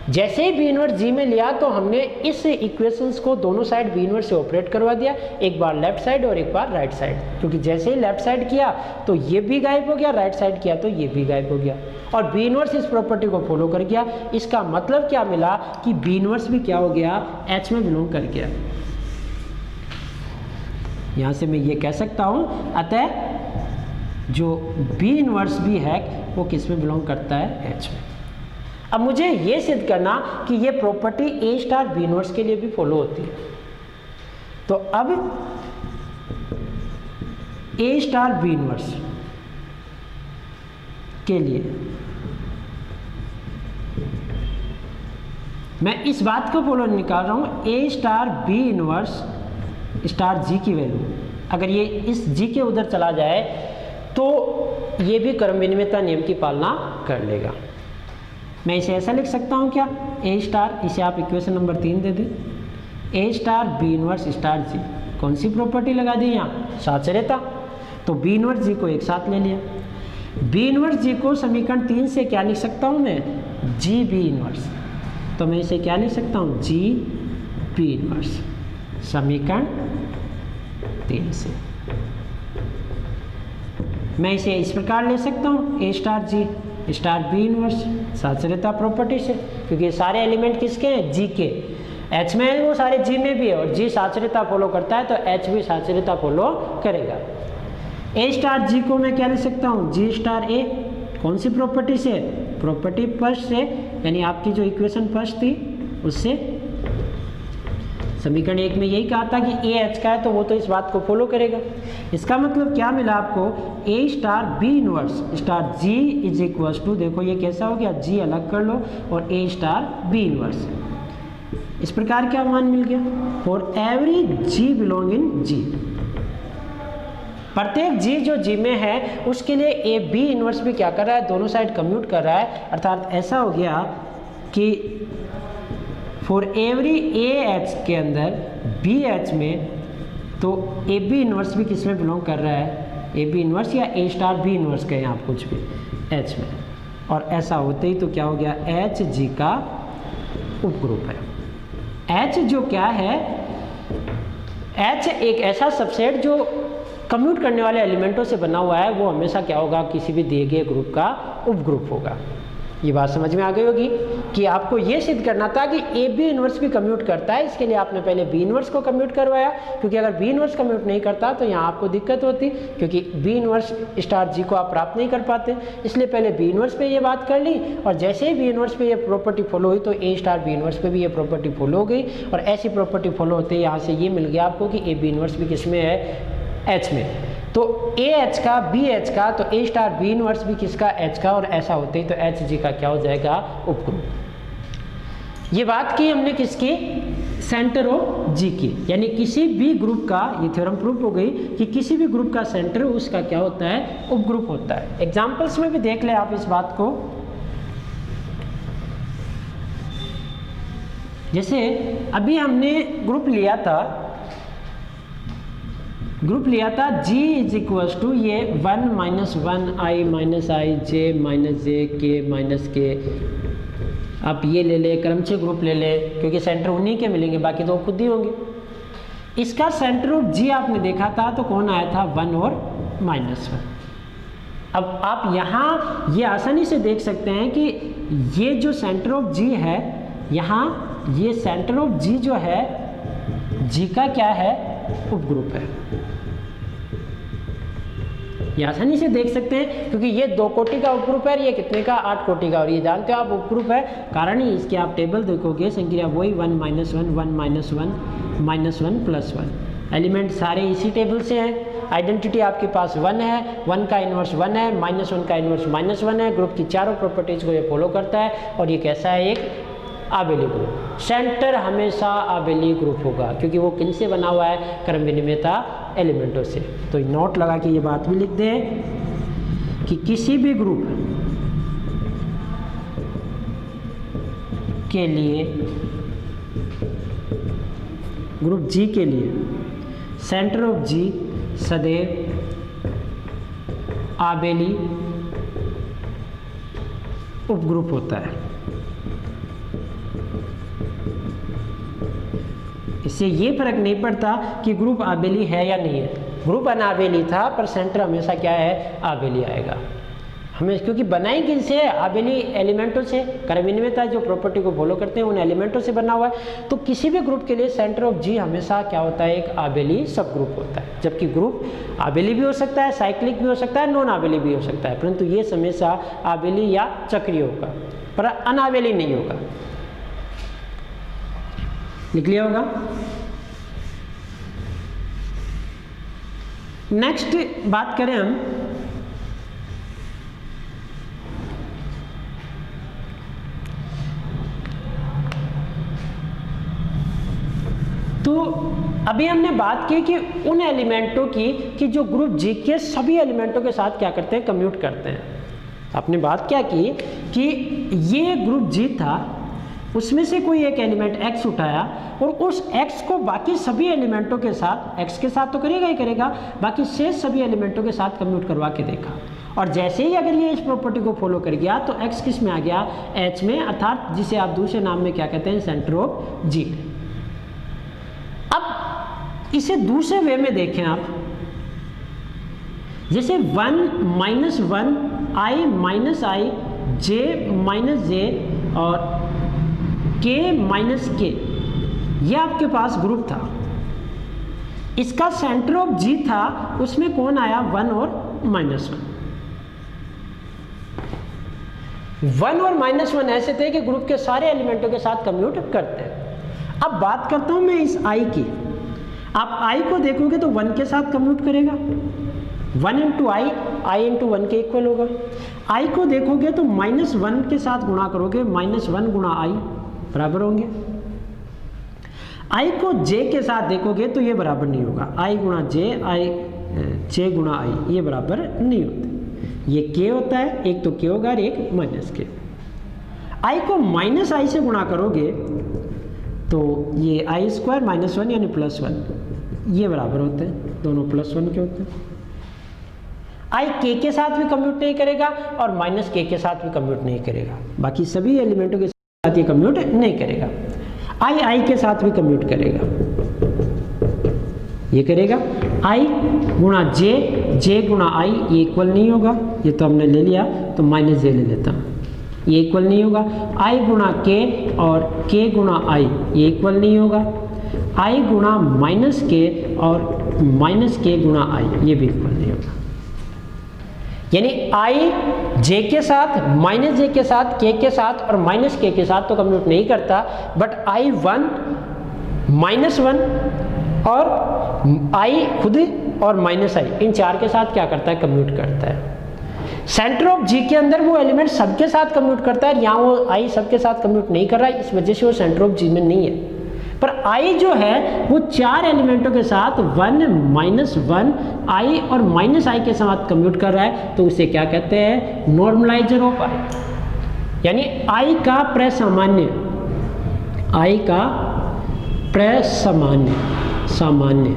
S1: जैसे ही बी इनवर्स जी में लिया तो हमने इस इक्वेशंस को दोनों साइड बी इनवर्स से ऑपरेट करवा दिया, एक बार लेफ्ट साइड और एक बार राइट साइड, क्योंकि जैसे ही लेफ्ट साइड किया तो ये भी गायब हो गया, राइट साइड किया तो ये भी गायब हो गया, और बी इनवर्स इस प्रॉपर्टी को फॉलो कर गया। इसका मतलब क्या मिला कि बी इनवर्स भी क्या हो गया, एच में बिलोंग कर गया। यहाँ से मैं ये कह सकता हूँ, अतः जो बी इनवर्स भी है वो किस में बिलोंग करता है, एच में। अब मुझे ये सिद्ध करना कि ये प्रॉपर्टी ए स्टार बी इनवर्स के लिए भी फॉलो होती है। तो अब ए स्टार बी इनवर्स के लिए मैं इस बात को फॉलो निकाल रहा हूँ ए स्टार बी इनवर्स स्टार जी की वैल्यू, अगर ये इस जी के उधर चला जाए तो ये भी क्रम विनिमयता नियम की पालना कर लेगा। मैं इसे ऐसा लिख सकता हूँ क्या, ए स्टार, इसे आप इक्वेशन नंबर 3 दे दें, ए स्टार बी इनवर्स स्टार जी, कौन सी प्रॉपर्टी लगा दी यहाँ, साचर्यता, तो बी इनवर्स जी को एक साथ ले लिया। बी इनवर्स जी को समीकरण 3 से क्या लिख सकता हूँ मैं, जी बी इनवर्स, तो मैं इसे क्या लिख सकता हूँ, जी बी इनवर्स, समीकरण 3 से। मैं इसे इस प्रकार ले सकता हूँ, ए स्टार जी स्टार बी इनवर्स, साचर्यता प्रॉपर्टी से, क्योंकि ये सारे एलिमेंट किसके हैं, जी के, एच में है वो सारे जी में भी है, और जी साचर्यता फॉलो करता है तो एच भी साचर्यता फॉलो करेगा। ए स्टार जी को मैं क्या ले सकता हूँ, जी स्टार ए, कौन सी प्रॉपर्टी से, प्रॉपर्टी फर्स्ट से, यानी आपकी जो इक्वेशन फर्स्ट थी उससे। समीकरण 1 में यही कहा था कि ए एच का है तो वो तो इस बात को फॉलो करेगा। इसका मतलब क्या मिला आपको, A star B inverse star G is equal to, देखो ये कैसा हो गया, जी अलग कर लो और ए स्टार बी इनवर्स, इस प्रकार क्या मान मिल गया, for every G belong in G, प्रत्येक जी जो जी में है उसके लिए ए बी इनवर्स भी क्या कर रहा है, दोनों साइड कम्यूट कर रहा है, अर्थात ऐसा हो गया कि फॉर एवरी ए एच के अंदर बी एच में, तो ए बी इनवर्स भी किस में बिलोंग कर रहा है, ए बी इनवर्स या ए स्टार बी इनवर्स कहें आप कुछ भी, एच में, और ऐसा होते ही तो क्या हो गया, एच जी का उपग्रुप है। एच जो क्या है, एच एक ऐसा सबसेट जो कम्यूट करने वाले एलिमेंटों से बना हुआ है, वो हमेशा क्या होगा, किसी भी दिए गए ग्रुप का उपग्रुप होगा। ये बात समझ में आ गई होगी कि आपको ये सिद्ध करना था कि ए बी इनवर्स भी कम्यूट करता है, इसके लिए आपने पहले बी इनवर्स को कम्यूट करवाया, क्योंकि अगर बी इनवर्स कम्यूट नहीं करता तो यहाँ आपको दिक्कत होती, क्योंकि बी इनवर्स स्टार जी को आप प्राप्त नहीं कर पाते, इसलिए पहले बी इनवर्स पे ये बात कर ली, और जैसे ही बी इनवर्स पे ये प्रॉपर्टी फॉलो हुई तो ए स्टार बी इनवर्स पे भी ये प्रॉपर्टी फॉलो हो गई, और ऐसी प्रॉपर्टी फॉलो होते ही यहाँ से ये मिल गया आपको कि ए बी इनवर्स भी किस में है, एच में, तो ए एच का बी एच का, तो ए स्टार बी इनवर्स भी किसका, एच का, और ऐसा होते ही तो एच जी का क्या हो जाएगा, उपग्रुप। ये बात की हमने किसकी, सेंटर ऑफ जी की, यानी किसी भी ग्रुप का, ये थ्योरम प्रूफ हो गई कि किसी भी ग्रुप का सेंटर उसका क्या होता है, उपग्रुप होता है। एग्जांपल्स में भी देख ले आप इस बात को, जैसे अभी हमने ग्रुप लिया था G इज इक्वल टू ये 1 minus 1 i minus I J minus J K minus के, आप ये ले ले, क्रमचय ग्रुप ले ले, क्योंकि सेंटर उन्हीं के मिलेंगे, बाकी तो खुद ही होंगे। इसका सेंटर ऑफ जी आपने देखा था तो कौन आया था, 1 और -1। अब आप यहाँ ये आसानी से देख सकते हैं कि ये जो सेंटर ऑफ जी है, यहाँ ये सेंटर ऑफ जी जो है, जी का क्या है, उपग्रुप है। ये आसानी से देख सकते हैं क्योंकि ये 2 कोटि का उपग्रुप है, ये कितने का, 8 कोटि का, और ये जानते हो आप उपग्रुप है, कारण ही इसके आप टेबल देखोगे, संख्या वही 1 -1 1 -1 +1, एलिमेंट सारे इसी टेबल से हैं, आइडेंटिटी आपके पास 1 है, 1 का इन्वर्स 1 है, -1 का इन्वर्स -1 है, ग्रुप की चारों प्रॉपर्टीज को ये फॉलो करता है, और ये कैसा है, एक आबेली ग्रुप। सेंटर हमेशा आबेली ग्रुप होगा, क्योंकि वो किन से बना हुआ है, क्रम विनिमयता एलिमेंटों से। तो नोट लगा के ये बात भी लिख दें कि किसी भी ग्रुप के लिए, ग्रुप जी के लिए सेंटर ऑफ जी सदैव आबेली उपग्रुप होता है। इससे ये फर्क नहीं पड़ता कि ग्रुप आबेली है या नहीं है, ग्रुप अनाबेली था पर सेंटर हमेशा क्या है, आबेली आएगा हमें, क्योंकि बनाई किनसे है, आबेली एलिमेंटों से, क्रम विनिमयता जो प्रॉपर्टी को फॉलो करते हैं उन एलिमेंटों से बना हुआ है। तो किसी भी ग्रुप के लिए सेंटर ऑफ जी हमेशा क्या होता है, एक आबेली सब ग्रुप होता है, जबकि ग्रुप आबेली भी हो सकता है, साइक्लिक भी हो सकता है, नॉन आबेली भी हो सकता है, परंतु ये हमेशा आबेली या चक्रीय होगा, पर अनाबेली नहीं होगा। लिख लिया होगा। नेक्स्ट बात करें हम तो अभी हमने बात की कि उन एलिमेंटों की कि जो ग्रुप जी के सभी एलिमेंटों के साथ क्या करते हैं, कम्यूट करते हैं। आपने बात क्या की कि ये ग्रुप जी था, उसमें से कोई एक एलिमेंट x उठाया और उस x को बाकी सभी एलिमेंटों के साथ, x के साथ तो करेगा ही करेगा, बाकी शेष सभी एलिमेंटों के साथ कम्यूट करवा के देखा। और जैसे ही अगर ये इस प्रॉपर्टी को फॉलो कर गया तो x किस में आ गया, h में, अर्थात जिसे आप दूसरे नाम में क्या कहते हैं, सेंटर ऑफ जी। अब इसे दूसरे वे में देखें आप, जैसे 1 - 1 i - i j - j और k - k, ये आपके पास ग्रुप था। इसका सेंटर ऑफ जी था, उसमें कौन आया, 1 और -1। 1 और -1 ऐसे थे कि ग्रुप के सारे एलिमेंटों के साथ कम्यूट करते हैं। अब बात करता हूं मैं इस i की। आप i को देखोगे तो 1 के साथ कम्यूट करेगा, 1 × i 1 के इक्वल होगा। i को देखोगे तो -1 के साथ गुणा करोगे, -1 × i बराबर होंगे। i को j के साथ देखोगे तो ये बराबर नहीं होगा, i × j j × i, ये बराबर नहीं होते। ये k होता है, एक तो k होगा और एक -k। i को -i से गुणा करोगे तो ये i² -1 यानी +1, ये बराबर होते हैं, दोनों +1 के होते हैं। i k के साथ भी कम्यूट नहीं करेगा और -k के साथ भी कम्यूट नहीं करेगा, बाकी सभी एलिमेंटों के साथ ये कम्यूट नहीं करेगा। i के साथ भी कम्यूट करेगा, ये करेगा। i × j × i, ये इक्वल नहीं होगा, ये तो हमने ले लिया, तो -j ले लेता हूँ, ये इक्वल नहीं होगा। i × k और k × i, ये इक्वल नहीं होगा। i × -k और -k × i, ये भी इक्वल नहीं होगा। यानी i j के साथ, -j के साथ, k के साथ और -k के साथ तो कम्यूट नहीं करता, बट i1 -1 और i खुद और -i, इन चार के साथ क्या करता है, कम्यूट करता है। सेंटर ऑफ जी के अंदर वो एलिमेंट सबके साथ कम्यूट करता है, यहाँ वो i सबके साथ कम्यूट नहीं कर रहा है, इस वजह से वो सेंटर ऑफ जी में नहीं है। पर i जो है वो चार एलिमेंटों के साथ 1 - 1 i और -i के साथ कम्यूट कर रहा है, तो उसे क्या कहते हैं, नॉर्मलाइजर ऑफ i, यानी i का प्रसामान्य, i का प्रसामान्य, सामान्य,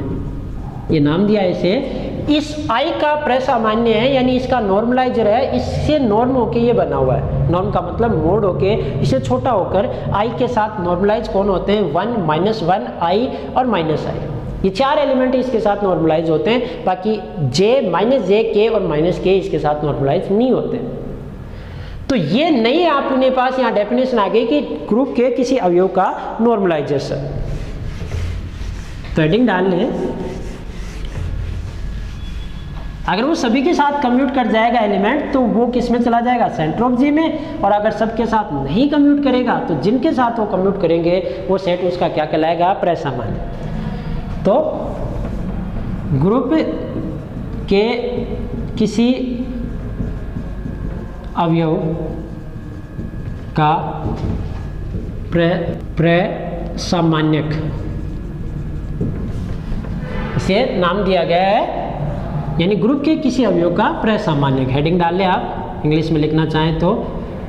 S1: ये नाम दिया इसे। इस i का प्रसामान्य है, यानी इसका नॉर्मलाइजर है, इससे नॉर्म होके ये बना हुआ है। नॉर्म का मतलब मोड होके, इसे छोटा होकर i के साथ नॉर्मलाइज कौन होते हैं, 1 - 1 i और -i, ये चार एलिमेंट इसके साथ नॉर्मलाइज होते हैं, बाकी j -j k और -k इसके साथ नॉर्मलाइज नहीं होते। तो ये नई अपने पास यहाँ डेफिनेशन आ गई कि ग्रुप के किसी अवयव का नॉर्मलाइजेशन। तो हेडिंग डाल लें, अगर वो सभी के साथ कम्यूट कर जाएगा एलिमेंट तो वो किस में चला जाएगा, सेंटर ऑफ जी में, और अगर सबके साथ नहीं कम्यूट करेगा तो जिनके साथ वो कम्यूट करेंगे वो सेट उसका क्या कहलाएगा, प्रसामान्य। तो ग्रुप के किसी अवयव का प्रसामान्यक, इसे नाम दिया गया है, यानी ग्रुप के किसी अवयव का प्रसामान्यक। हेडिंग डाल ले आप, इंग्लिश में लिखना चाहें तो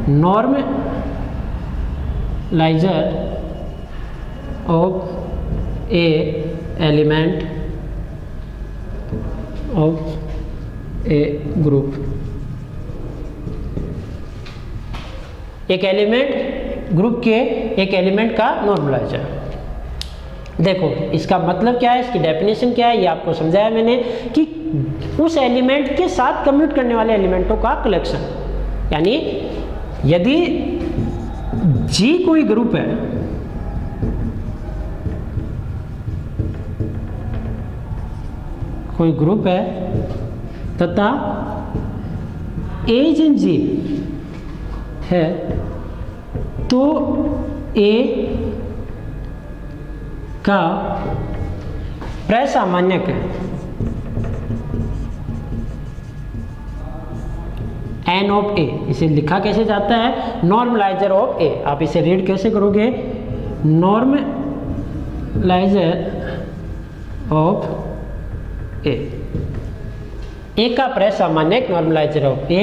S1: normaliser of A element of A group. एक एलिमेंट, ग्रुप के एक एलिमेंट का नॉर्मलाइजर। देखो इसका मतलब क्या है, इसकी डेफिनेशन क्या है, ये आपको समझाया मैंने कि उस एलिमेंट के साथ कम्यूट करने वाले एलिमेंटों का कलेक्शन। यानी यदि G कोई ग्रुप है, कोई ग्रुप है तथा A इन G है, तो A का प्रसामान्यक एन ऑफ ए, इसे लिखा कैसे जाता है, नॉर्मलाइजर ऑफ ए। आप इसे रीड कैसे करोगे, नॉर्मलाइजर ऑफ ए का प्रसामान्यक नॉर्मलाइजर ऑफ ए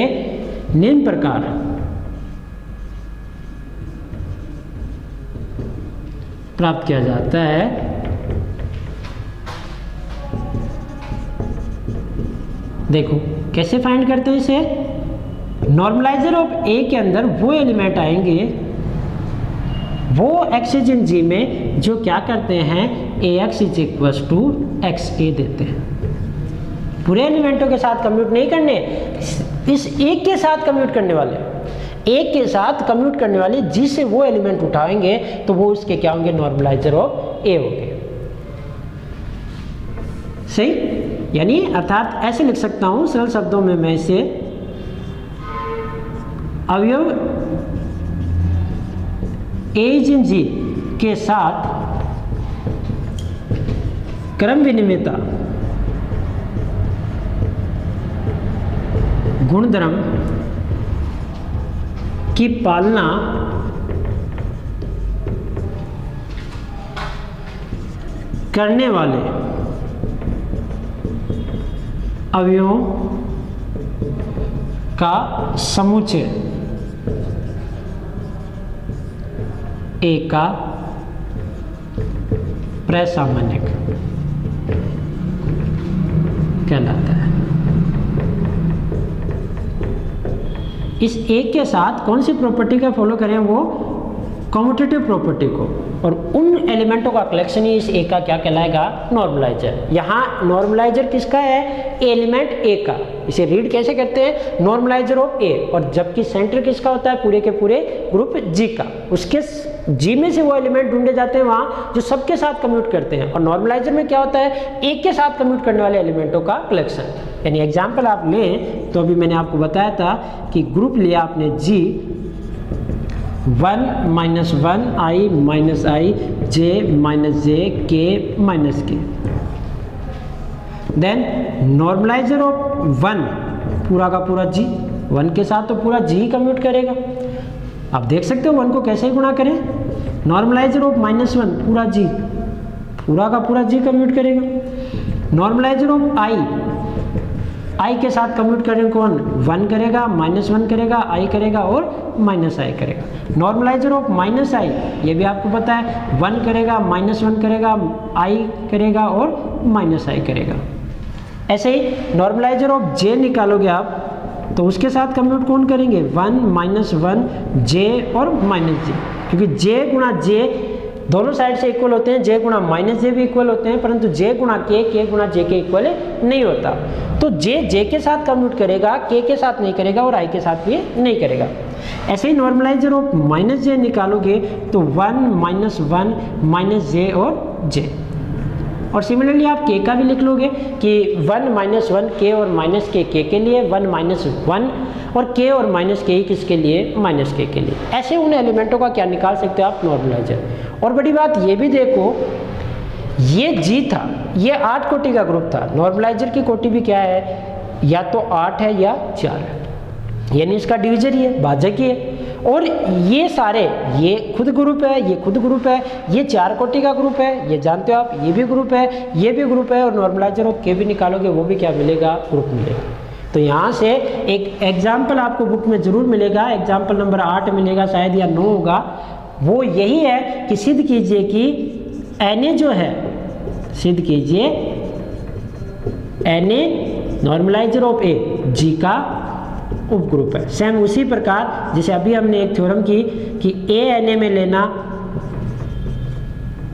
S1: निम्न प्रकार प्राप्त किया जाता है। देखो कैसे फाइंड करते हैं इसे। नॉर्मलाइजर ऑफ ए के अंदर वो एलिमेंट आएंगे, वो एक्स इन जी में जो क्या करते हैं, A X is equal to X A देते हैं। पूरे एलिमेंटों के साथ कम्यूट नहीं करने, इस एक के साथ कम्यूट करने वाले, एक के साथ कम्यूट करने वाले जिससे वो एलिमेंट उठाएंगे तो वो उसके क्या होंगे, नॉर्मलाइजर ऑफ ए होंगे। सही, यानी अर्थात ऐसे लिख सकता हूं सरल शब्दों में मैं इसे, अवयव ए इन जी के साथ क्रम विनिमयता गुणधर्म की पालना करने वाले अवयवों का समुच्चय ए का प्रसामान्यक कहलाता है। इस एक के साथ कौन सी प्रॉपर्टी का फॉलो करें, वो कम्यूटेटिव प्रॉपर्टी को, और उन एलिमेंटों का कलेक्शन ही इस ए का क्या कहलाएगा, नॉर्मलाइजर। यहाँ नॉर्मलाइजर किसका है, एलिमेंट ए का। इसे रीड कैसे करते हैं, नॉर्मलाइजर ऑफ ए, और जबकि सेंटर किसका होता है, पूरे के पूरे ग्रुप जी का। उसके जी में से वो एलिमेंट ढूंढे जाते हैं वहाँ जो सबके साथ कम्यूट करते हैं, और नॉर्मलाइजर में क्या होता है, एक के साथ कम्यूट करने वाले एलिमेंटों का कलेक्शन। यानी एग्जाम्पल आप लें तो अभी मैंने आपको बताया था कि ग्रुप लिया आपने जी 1 minus 1 I minus I J minus J K minus के, देन नॉर्मलाइजर ऑफ 1 पूरा का पूरा जी, 1 के साथ तो पूरा जी कम्यूट करेगा। आप देख सकते हो 1 को कैसे गुणा करें, नॉर्मलाइजर ऑफ -1 पूरा जी, पूरा का पूरा जी कम्यूट करेगा। नॉर्मलाइजर ऑफ आई के साथ कम्यूट करें कौन, 1 करेगा, -1 करेगा, आई करेगा और माइनस आई करेगा। नॉर्मलाइजर ऑफ माइनस आई, ये भी आपको पता है, 1 करेगा, -1 करेगा, आई करेगा और माइनस आई करेगा। ऐसे ही नॉर्मलाइजर ऑफ जे निकालोगे आप तो उसके साथ कम्यूट कौन करेंगे, 1 -1 जे और माइनस जे, क्योंकि जे गुणा जे दोनों साइड से इक्वल होते हैं, जे गुणा माइनस जे भी इक्वल होते हैं, परंतु जे गुणा के गुणा जे के इक्वल नहीं होता। तो जे के साथ कम्यूट करेगा, के साथ नहीं करेगा और आई के साथ भी नहीं करेगा। ऐसे ही नॉर्मलाइजर ऑफ माइनस जे निकालोगे तो 1 -1 माइनस जे और जे, और सिमिलरली आप के का भी लिख लोगे कि 1 -1 के और माइनस के लिए, 1 -1 और के और माइनस के ही किसके लिए, माइनस के लिए। ऐसे उन एलिमेंटों का क्या निकाल सकते हो आप, नॉर्मलाइजर। और बड़ी बात ये भी देखो, ये जी था, ये 8 कोटि का ग्रुप था, नॉर्मलाइजर की कोटि भी क्या है, या तो 8 है या 4 है, यानी इसका डिवीजर ही है, भाजक ही है। और ये सारे, ये खुद ग्रुप है, ये खुद ग्रुप है, ये 4 कोटि का ग्रुप है, ये जानते हो आप, ये भी ग्रुप है, ये भी ग्रुप है, और नॉर्मलाइजर ऑफ के भी निकालोगे वो भी क्या मिलेगा, ग्रुप मिलेगा। तो यहाँ से एक एग्जाम्पल आपको बुक में जरूर मिलेगा, एग्जाम्पल नंबर 8 मिलेगा शायद या 9 होगा, वो यही है कि सिद्ध कीजिए कि Na जो है, सिद्ध कीजिए Na नॉर्मलाइजर ऑफ ए जी का उपग्रुप है। सेम उसी प्रकार जैसे अभी हमने एक थ्योरम की कि ए Na में लेना,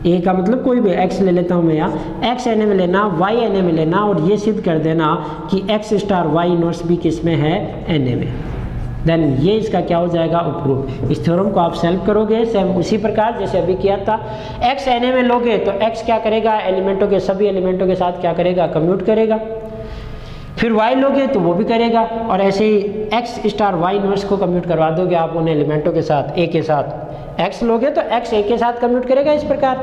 S1: ए का मतलब कोई भी x ले लेता हूँ मैं यहाँ, x Na में लेना, y Na में लेना, और ये सिद्ध कर देना कि x स्टार y इनवर्स भी किस में है, Na में, देन ये इसका क्या हो जाएगा, उपग्रुप। इस थ्योरम को आप सॉल्व करोगे सेम उसी प्रकार जैसे अभी किया था। x Na में लोगे तो x क्या करेगा, एलिमेंटों के सभी एलिमेंटों के साथ क्या करेगा, कम्यूट करेगा। फिर y लोगे तो वो भी करेगा, और ऐसे ही x स्टार y इनवर्स को कम्यूट करवा दोगे आप उन एलिमेंटों के साथ, a के साथ। x लोगे तो x a के साथ कम्यूट करेगा इस प्रकार,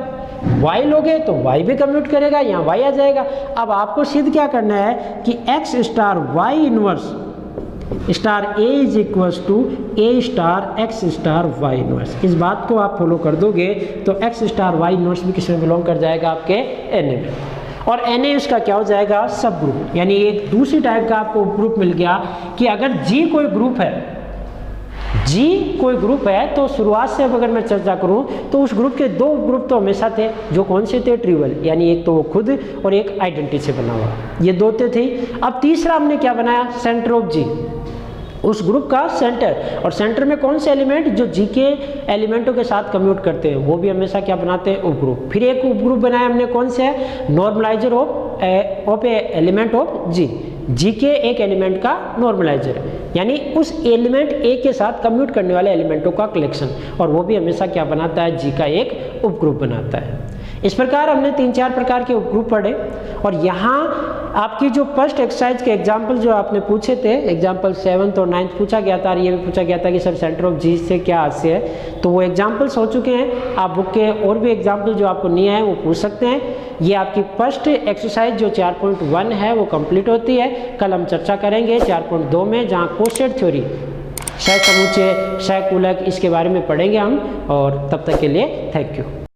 S1: y लोगे तो y भी कम्यूट करेगा, यहाँ y आ जाएगा। अब आपको सिद्ध क्या करना है कि x star y inverse star A is equals to A star X star Y inverse. इस बात को आप फॉलो कर दोगे तो एक्स स्टार वाई इनवर्स भी किस में बिलोंग कर जाएगा, आपके एन में। और एन ए उसका क्या हो जाएगा, सब ग्रुप। यानी एक दूसरी टाइप का आपको ग्रुप मिल गया कि अगर जी कोई ग्रुप है, जी कोई ग्रुप है, तो शुरुआत से अब अगर मैं चर्चा करूं तो उस ग्रुप के दो ग्रुप तो हमेशा थे, जो कौन से थे, ट्रिवियल, यानी एक तो वो खुद और एक आइडेंटिटी से बना हुआ, ये दो थे। अब तीसरा हमने क्या बनाया, सेंटर ऑफ जी, उस ग्रुप का सेंटर। और सेंटर में कौन से एलिमेंट जो जी के एलिमेंटों के साथ कम्यूट करते हैं, वो भी हमेशा क्या बनाते हैं, उपग्रुप। फिर एक उपग्रुप बनाया हमने, कौन से है, normaliser of A element of G, G के एक एलिमेंट का नॉर्मलाइजर, यानी उस एलिमेंट ए के साथ कम्यूट करने वाले एलिमेंटों का कलेक्शन, और वो भी हमेशा क्या बनाता है, जी का एक उपग्रुप बनाता है। इस प्रकार हमने 3-4 प्रकार के उपग्रुप पढ़े। और यहाँ आपकी जो फर्स्ट एक्सरसाइज के एग्जाम्पल जो आपने पूछे थे, एग्जाम्पल 7th और 9th पूछा गया था, और ये भी पूछा गया था कि सर सेंटर ऑफ जी से क्या हास्य है, तो वो एग्जाम्पल्स हो चुके हैं। आप बुक के और भी एग्जाम्पल जो आपको नहीं आए वो पूछ सकते हैं। ये आपकी फर्स्ट एक्सरसाइज जो 4.1 है वो कंप्लीट होती है। कल हम चर्चा करेंगे 4.2 में, जहाँ कोसेट थ्योरी, सह समुच्चय, सह कुलक, इसके बारे में पढ़ेंगे हम। और तब तक के लिए थैंक यू।